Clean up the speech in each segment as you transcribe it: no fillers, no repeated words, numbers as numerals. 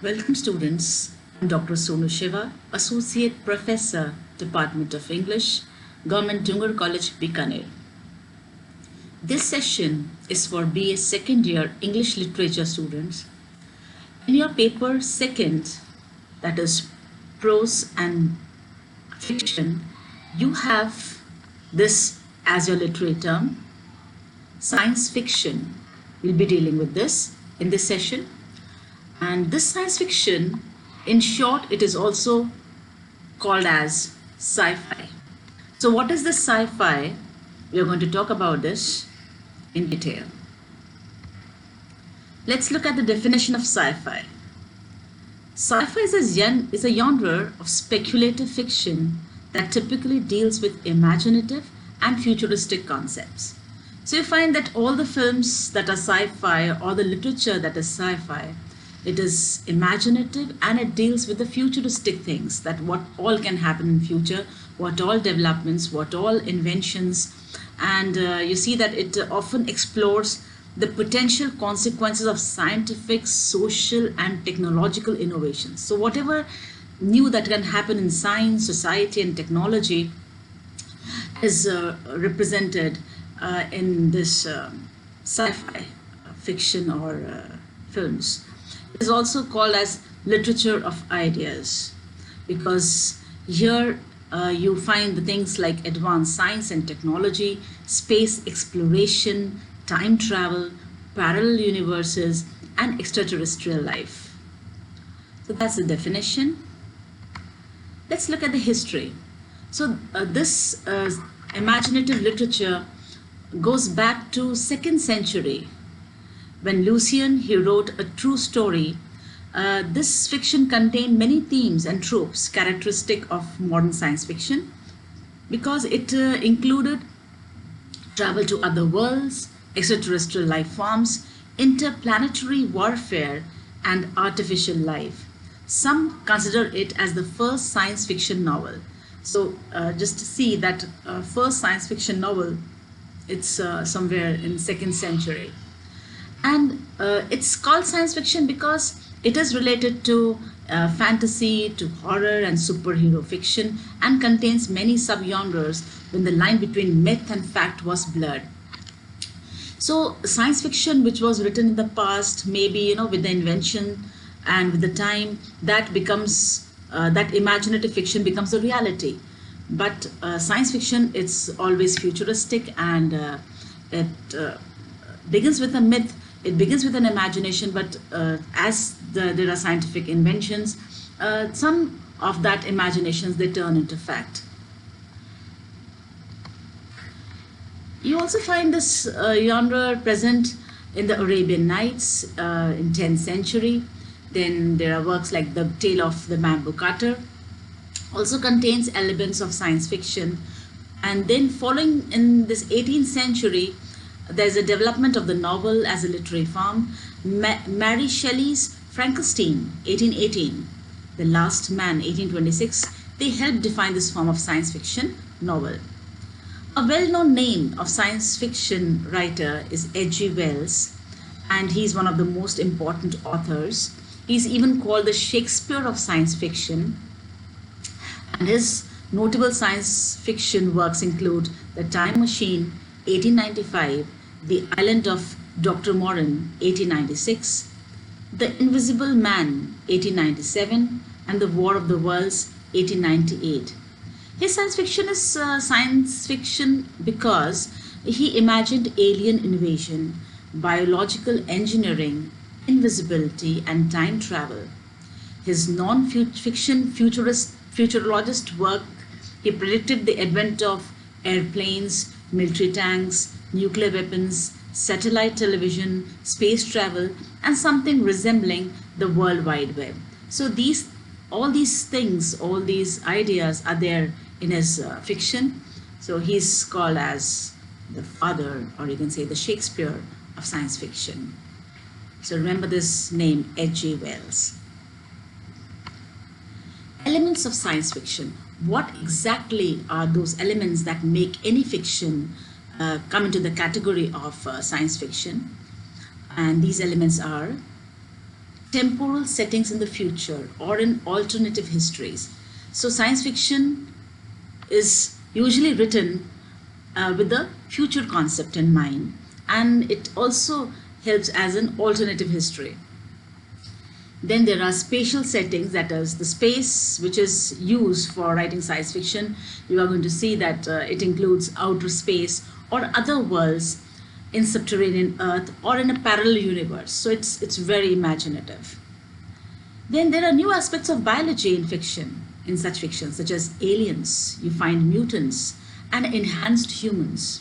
Welcome students, I'm Dr. Sonu Shiva, Associate Professor, Department of English, Government Dungar College, Bikaner. This session is for BA second year English literature students. In your paper second, that is prose and fiction, you have this as your literary term, science fiction. We'll be dealing with this in this session. And this science fiction, in short, it is also called as sci-fi. So what is this sci-fi? We are going to talk about this in detail. Let's look at the definition of sci-fi. Sci-fi is a genre of speculative fiction that typically deals with imaginative and futuristic concepts. So you find that all the films that are sci-fi or the literature that is sci-fi, it is imaginative and it deals with the futuristic things, that what all can happen in future, what all developments, what all inventions, and you see that it often explores the potential consequences of scientific, social and technological innovations. So whatever new that can happen in science, society and technology is represented in this sci-fi fiction or films. It is also called as literature of ideas because here you find the things like advanced science and technology, space exploration, time travel, parallel universes, and extraterrestrial life. So that's the definition. Let's look at the history. So this imaginative literature goes back to 2nd century. When Lucian, he wrote a true story, this fiction contained many themes and tropes characteristic of modern science fiction because it included travel to other worlds, extraterrestrial life forms, interplanetary warfare, and artificial life. Some consider it as the first science fiction novel. So just to see that first science fiction novel, it's somewhere in 2nd century. And it's called science fiction because it is related to fantasy, to horror and superhero fiction, and contains many subgenres when the line between myth and fact was blurred. So science fiction which was written in the past, maybe with the invention and with the time, that becomes that imaginative fiction becomes a reality. But science fiction, it's always futuristic, and it begins with a myth. It begins with an imagination, but as there are scientific inventions, some of that imaginations, they turn into fact. You also find this genre present in the Arabian Nights in 10th century. Then there are works like The Tale of the Bamboo Cutter, also contains elements of science fiction. And then following in this 18th century, there's a development of the novel as a literary form. Mary Shelley's Frankenstein, 1818, The Last Man, 1826, they helped define this form of science fiction novel. A well-known name of science fiction writer is H.G. Wells, and he's one of the most important authors. He's even called the Shakespeare of science fiction. And his notable science fiction works include The Time Machine, 1895, The Island of Dr. Moreau, 1896, The Invisible Man, 1897, and The War of the Worlds, 1898. His science fiction is science fiction because he imagined alien invasion, biological engineering, invisibility, and time travel. His non-fiction futurologist work, he predicted the advent of airplanes, military tanks, nuclear weapons, satellite television, space travel, and something resembling the World Wide Web. So all these things, all these ideas are there in his fiction. So he's called as the father, or you can say the Shakespeare of science fiction. So remember this name, H.G. Wells. Elements of science fiction. What exactly are those elements that make any fiction come into the category of science fiction? And these elements are temporal settings in the future or in alternative histories. So science fiction is usually written with the future concept in mind, and it also helps as an alternative history. Then there are spatial settings, that is the space which is used for writing science fiction. You are going to see that it includes outer space or other worlds in subterranean earth or in a parallel universe. So it's very imaginative. Then there are new aspects of biology in fiction, in such fiction, such as aliens. You find mutants and enhanced humans.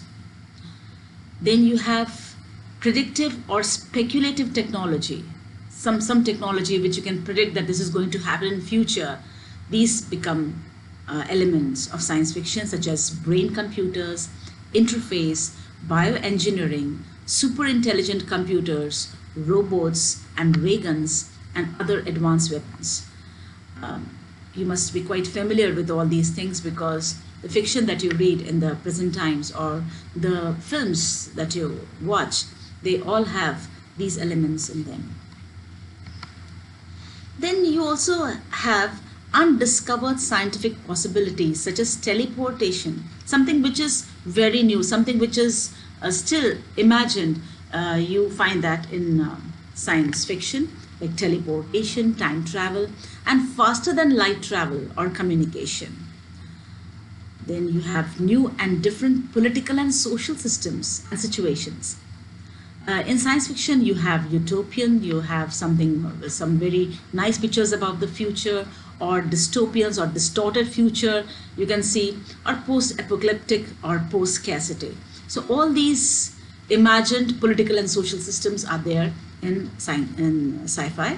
Then you have predictive or speculative technology. Some technology which you can predict that this is going to happen in future. These become elements of science fiction, such as brain computers, interface, bioengineering, super intelligent computers, robots, and ray guns, and other advanced weapons. You must be quite familiar with all these things, because the fiction that you read in the present times or the films that you watch, they all have these elements in them. Then you also have undiscovered scientific possibilities, such as teleportation, something which is very new, something which is still imagined. You find that in science fiction, like teleportation, time travel, and faster than light travel or communication. Then you have new and different political and social systems and situations. In science fiction, you have utopian, you have some very nice pictures about the future, or dystopians or distorted future, you can see, or post-apocalyptic or post-scarcity. So all these imagined political and social systems are there in sci-fi.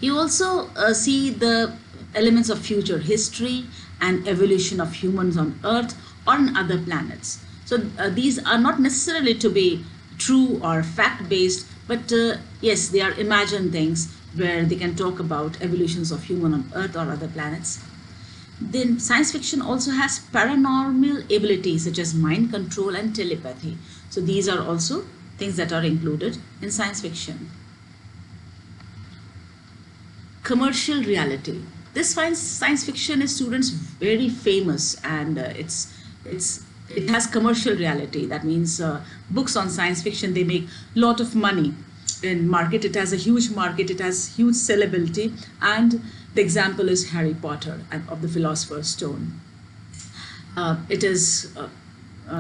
You also see the elements of future history and evolution of humans on Earth or on other planets. So these are not necessarily to be true or fact-based, but yes, they are imagined things where they can talk about evolutions of human on Earth or other planets. Then science fiction also has paranormal abilities such as mind control and telepathy. So these are also things that are included in science fiction. Commercial reality. This science fiction is students very famous, and it has commercial reality. That means books on science fiction, they make a lot of money in market. It has a huge market, it has huge sellability, and the example is Harry Potter of the Philosopher's Stone. It is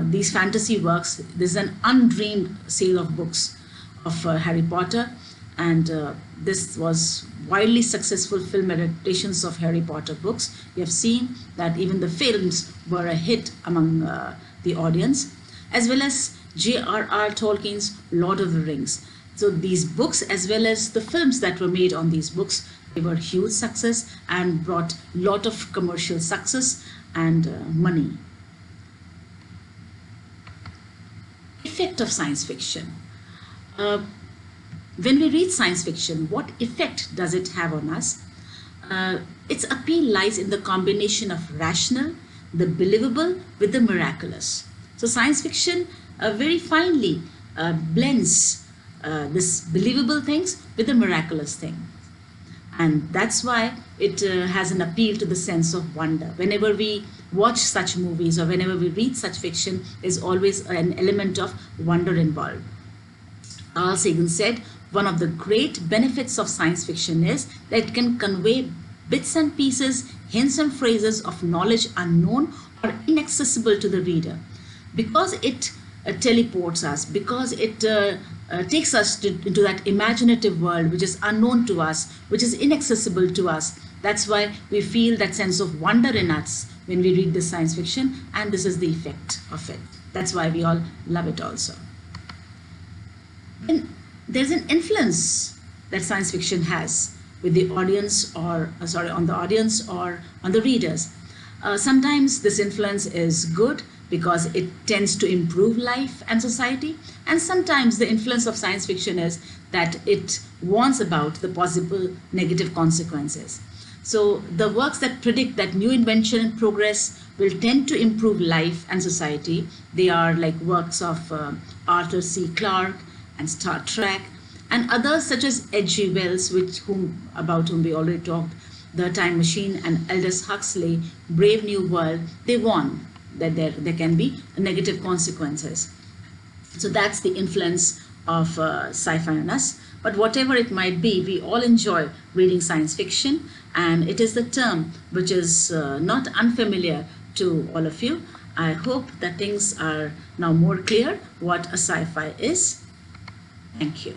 these fantasy works. There's an undreamed sale of books of Harry Potter, and this was widely successful film adaptations of Harry Potter books. We have seen that even the films were a hit among the audience, as well as J.R.R. Tolkien's Lord of the Rings. So these books, as well as the films that were made on these books, they were huge success and brought a lot of commercial success and money. Effect of science fiction. When we read science fiction, what effect does it have on us? Its appeal lies in the combination of rational, the believable with the miraculous. So science fiction very finely blends this believable things with the miraculous thing. And that's why it has an appeal to the sense of wonder. Whenever we watch such movies or whenever we read such fiction, there's always an element of wonder involved. Carl Sagan said, one of the great benefits of science fiction is that it can convey bits and pieces, hints and phrases of knowledge unknown or inaccessible to the reader. Because it teleports us, because it takes us into that imaginative world which is unknown to us, which is inaccessible to us. That's why we feel that sense of wonder in us when we read this science fiction, and this is the effect of it. That's why we all love it also. And there's an influence that science fiction has with the audience, or on the audience or on the readers. Sometimes this influence is good because it tends to improve life and society, and sometimes the influence of science fiction is that it warns about the possible negative consequences. So the works that predict that new invention and progress will tend to improve life and society, they are like works of Arthur C. Clarke and Star Trek, And others such as H.G. Wells, about whom we already talked, The Time Machine, and Aldous Huxley, Brave New World, they warn that there can be negative consequences. So that's the influence of sci-fi on us. But whatever it might be, we all enjoy reading science fiction, and it is the term which is not unfamiliar to all of you. I hope that things are now more clear what a sci-fi is. Thank you.